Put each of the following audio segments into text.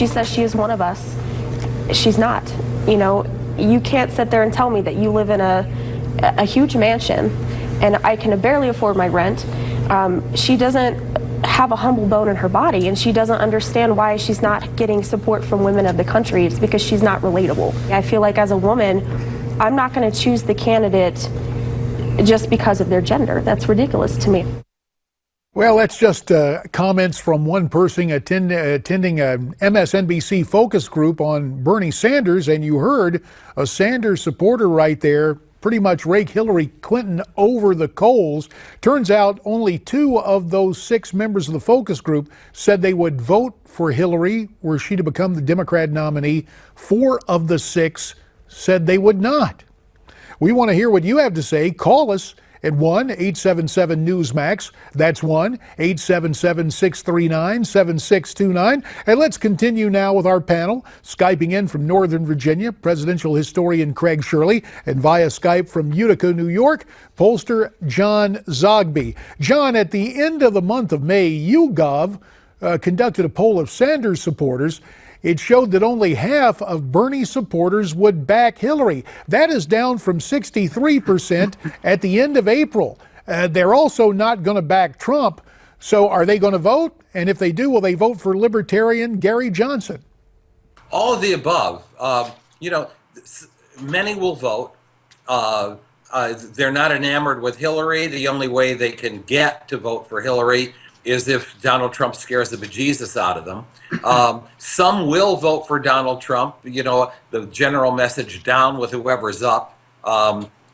She says she is one of us. She's not. You know, you can't sit there and tell me that you live in a huge mansion and I can barely afford my rent. She doesn't have a humble bone in her body, and she doesn't understand why she's not getting support from women of the country. It's because she's not relatable. I feel like as a woman, I'm not going to choose the candidate just because of their gender. That's ridiculous to me. Well, that's just comments from one person attending a MSNBC focus group on Bernie Sanders, and you heard a Sanders supporter right there pretty much rake Hillary Clinton over the coals. Turns out only 2 of those 6 members of the focus group said they would vote for Hillary were she to become the Democrat nominee. 4 of the 6 said they would not. We want to hear what you have to say. Call us at 1-877-NEWSMAX. That's 1-877-639-7629. And let's continue now with our panel. Skyping in from Northern Virginia, presidential historian Craig Shirley, and via Skype from Utica, New York, pollster John Zogby. John, at the end of the month of May, YouGov conducted a poll of Sanders supporters. It showed that only half of Bernie supporters would back Hillary. That is down from 63% at the end of April. They're also not going to back Trump. So are they going to vote? And if they do, will they vote for Libertarian Gary Johnson? All of the above. Many will vote. They're not enamored with Hillary. The only way they can get to vote for Hillary is if Donald Trump scares the bejesus out of them. Some will vote for Donald Trump. You know, the general message, down with whoever's up.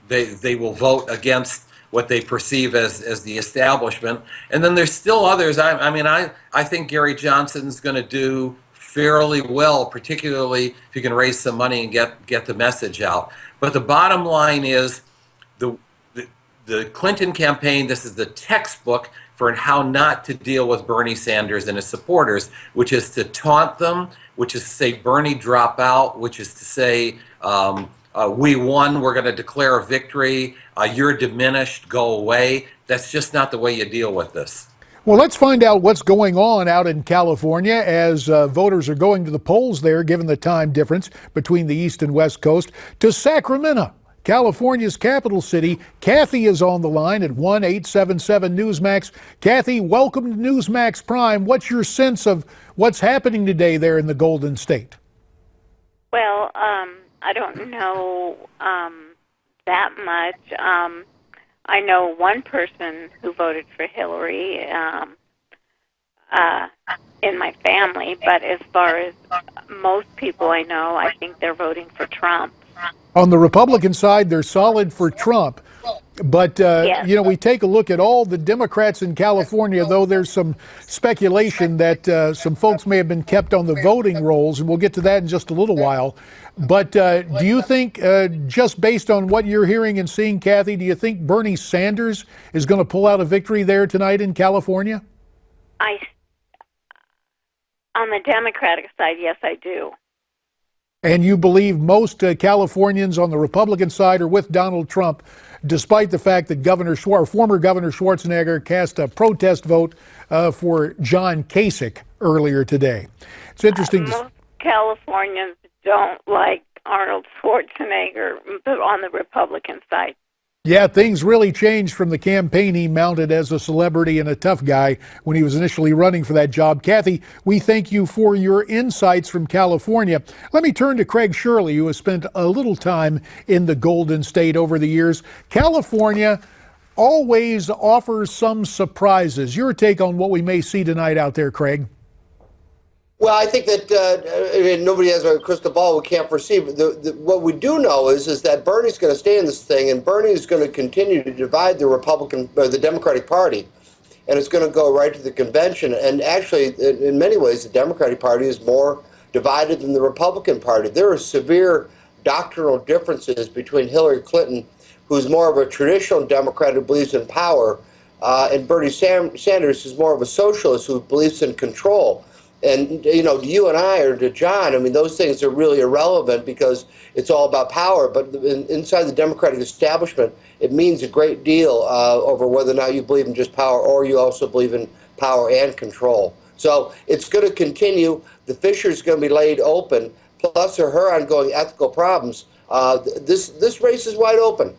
They will vote against what they perceive as the establishment. And then there's still others. I think Gary Johnson's going to do fairly well, particularly if you can raise some money and get the message out. But the bottom line is the Clinton campaign, this is the textbook for how not to deal with Bernie Sanders and his supporters, which is to taunt them, which is to say, Bernie, drop out, which is to say, we won, we're going to declare a victory, you're diminished, go away. That's just not the way you deal with this. Well, let's find out what's going on out in California as voters are going to the polls there, given the time difference between the East and West Coast, to Sacramento, California's capital city. Kathy is on the line at 1-877-NEWSMAX. Kathy, welcome to Newsmax Prime. What's your sense of what's happening today there in the Golden State? Well, I don't know that much. I know one person who voted for Hillary in my family, but as far as most people I know, I think they're voting for Trump. On the Republican side, they're solid for Trump. But, yes. We take a look at all the Democrats in California, though there's some speculation that some folks may have been kept on the voting rolls, and we'll get to that in just a little while. But do you think, just based on what you're hearing and seeing, Kathy, do you think Bernie Sanders is going to pull out a victory there tonight in California? On the Democratic side, yes, I do. And you believe most Californians on the Republican side are with Donald Trump, despite the fact that former Governor Schwarzenegger cast a protest vote for John Kasich earlier today. It's interesting. Most Californians don't like Arnold Schwarzenegger, but on the Republican side. Yeah, things really changed from the campaign he mounted as a celebrity and a tough guy when he was initially running for that job. Kathy, we thank you for your insights from California. Let me turn to Craig Shirley, who has spent a little time in the Golden State over the years. California always offers some surprises. Your take on what we may see tonight out there, Craig? Well, I think that nobody has a crystal ball. We can't foresee. But what we do know is that Bernie's going to stay in this thing, and Bernie is going to continue to divide the Republican or the Democratic Party, and it's going to go right to the convention. And actually, in many ways, the Democratic Party is more divided than the Republican Party. There are severe doctrinal differences between Hillary Clinton, who's more of a traditional Democrat who believes in power, and Bernie Sanders, who's more of a socialist who believes in control. And, to you and I, or to John, those things are really irrelevant because it's all about power. But inside the Democratic establishment, it means a great deal over whether or not you believe in just power or you also believe in power and control. So it's going to continue. The fissure's going to be laid open, plus her ongoing ethical problems. This race is wide open.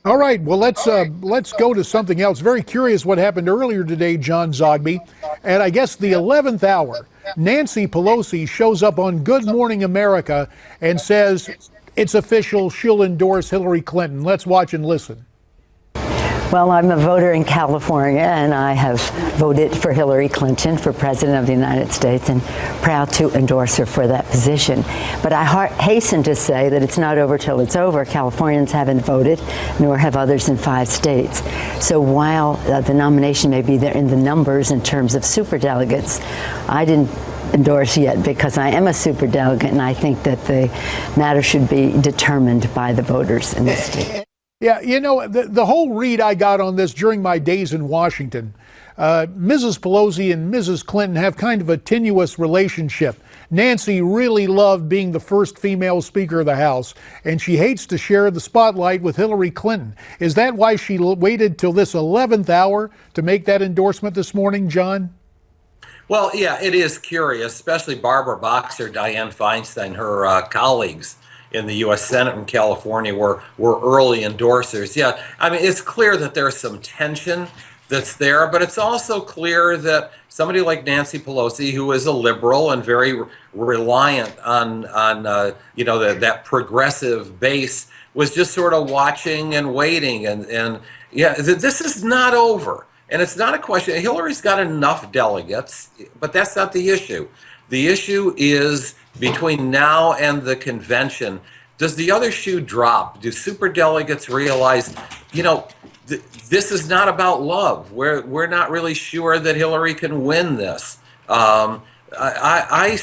All right, well, let's go to something else. Very curious what happened earlier today, John Zogby. At, I guess, the 11th hour, Nancy Pelosi shows up on Good Morning America and says it's official, she'll endorse Hillary Clinton. Let's watch and listen. Well, I'm a voter in California, and I have voted for Hillary Clinton for President of the United States and proud to endorse her for that position. But I hasten to say that it's not over till it's over. Californians haven't voted, nor have others in 5 states. So while the nomination may be there in the numbers in terms of superdelegates, I didn't endorse yet because I am a superdelegate, and I think that the matter should be determined by the voters in this state. Yeah, you know, the whole read I got on this during my days in Washington, Mrs. Pelosi and Mrs. Clinton have kind of a tenuous relationship. Nancy really loved being the first female Speaker of the House, and she hates to share the spotlight with Hillary Clinton. Is that why she waited till this 11th hour to make that endorsement this morning, John? Well, yeah, it is curious, especially Barbara Boxer, Dianne Feinstein, her colleagues in the U.S. Senate in California were early endorsers. Yeah, I mean, it's clear that there's some tension that's there, but it's also clear that somebody like Nancy Pelosi, who is a liberal and very reliant on that progressive base, was just sort of watching and waiting. And yeah, this is not over. And it's not a question. Hillary's got enough delegates, but that's not the issue. The issue is between now and the convention, does the other shoe drop? Do superdelegates realize, this is not about love. We're not really sure that Hillary can win this. I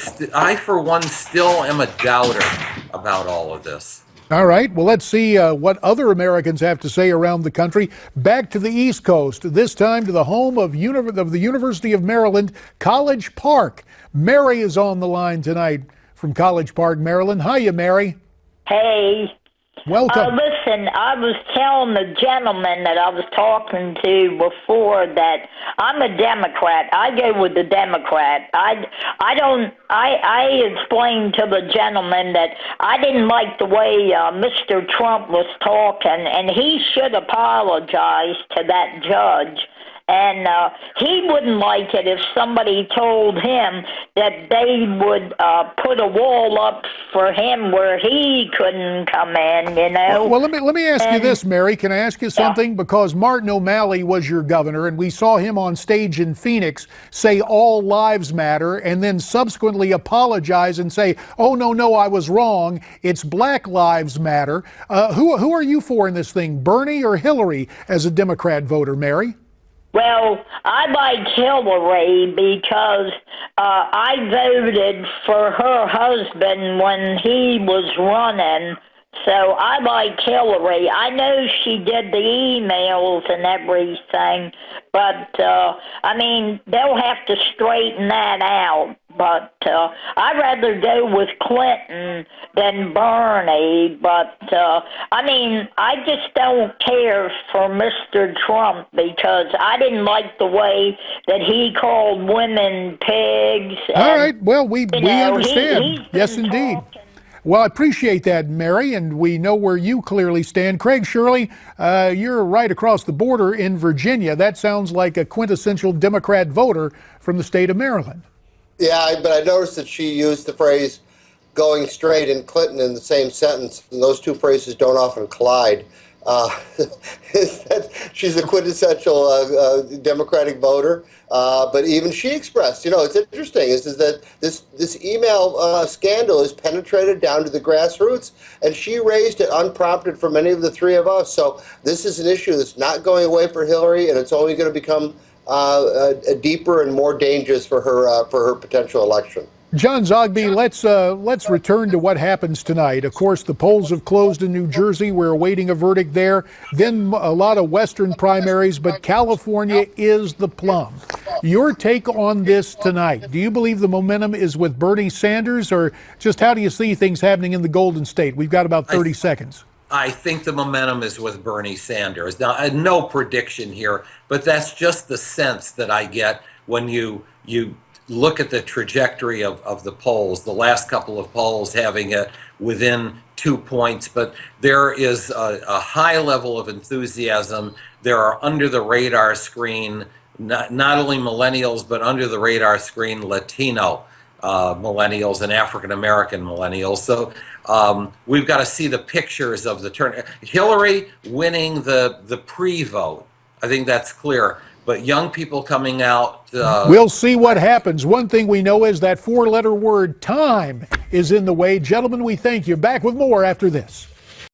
for one, still am a doubter about all of this. All right, well, let's see what other Americans have to say around the country. Back to the East Coast, this time to the home of the University of Maryland, College Park. Mary is on the line tonight from College Park, Maryland. Hiya, Mary. Hey. Welcome. Listen, I was telling the gentleman that I was talking to before that I'm a Democrat. I go with the Democrat. I explained to the gentleman that I didn't like the way Mr. Trump was talking, and he should apologize to that judge. And he wouldn't like it if somebody told him that they would put a wall up for him where he couldn't come in, Well, let me ask you this, Mary. Can I ask you something? Yeah. Because Martin O'Malley was your governor, and we saw him on stage in Phoenix say all lives matter, and then subsequently apologize and say, oh, no, I was wrong. It's Black Lives Matter. Who are you for in this thing, Bernie or Hillary, as a Democrat voter, Mary? Well, I like Hillary because I voted for her husband when he was running, so I like Hillary. I know she did the emails and everything, but, they'll have to straighten that out. But I'd rather go with Clinton than Bernie. But, I just don't care for Mr. Trump because I didn't like the way that he called women pigs. All right. Well, we understand. Yes, indeed. Well, I appreciate that, Mary, and we know where you clearly stand. Craig, Shirley, you're right across the border in Virginia. That sounds like a quintessential Democrat voter from the state of Maryland. Yeah, but I noticed that she used the phrase going straight and Clinton in the same sentence, and those two phrases don't often collide. She's a quintessential Democratic voter, but even she expressed, it's interesting, is that this email scandal is penetrated down to the grassroots, and she raised it unprompted for many of the three of us. So this is an issue that's not going away for Hillary, and it's only going to become deeper and more dangerous for her potential election. John Zogby, let's return to what happens tonight. Of course, the polls have closed in New Jersey. We're awaiting a verdict there. Then a lot of Western primaries, but California is the plum. Your take on this tonight? Do you believe the momentum is with Bernie Sanders, or just how do you see things happening in the Golden State? We've got about 30 seconds. I think the momentum is with Bernie Sanders. Now, no prediction here, but that's just the sense that I get when you look at the trajectory of the polls, the last couple of polls having it within 2 points, but there is a high level of enthusiasm. There are under the radar screen, not only millennials, but under the radar screen Latino millennials and African American millennials. So we've got to see the pictures of the turn. Hillary winning the pre-vote, I think that's clear. But young people coming out. We'll see what happens. One thing we know is that four-letter word time is in the way. Gentlemen, we thank you. Back with more after this.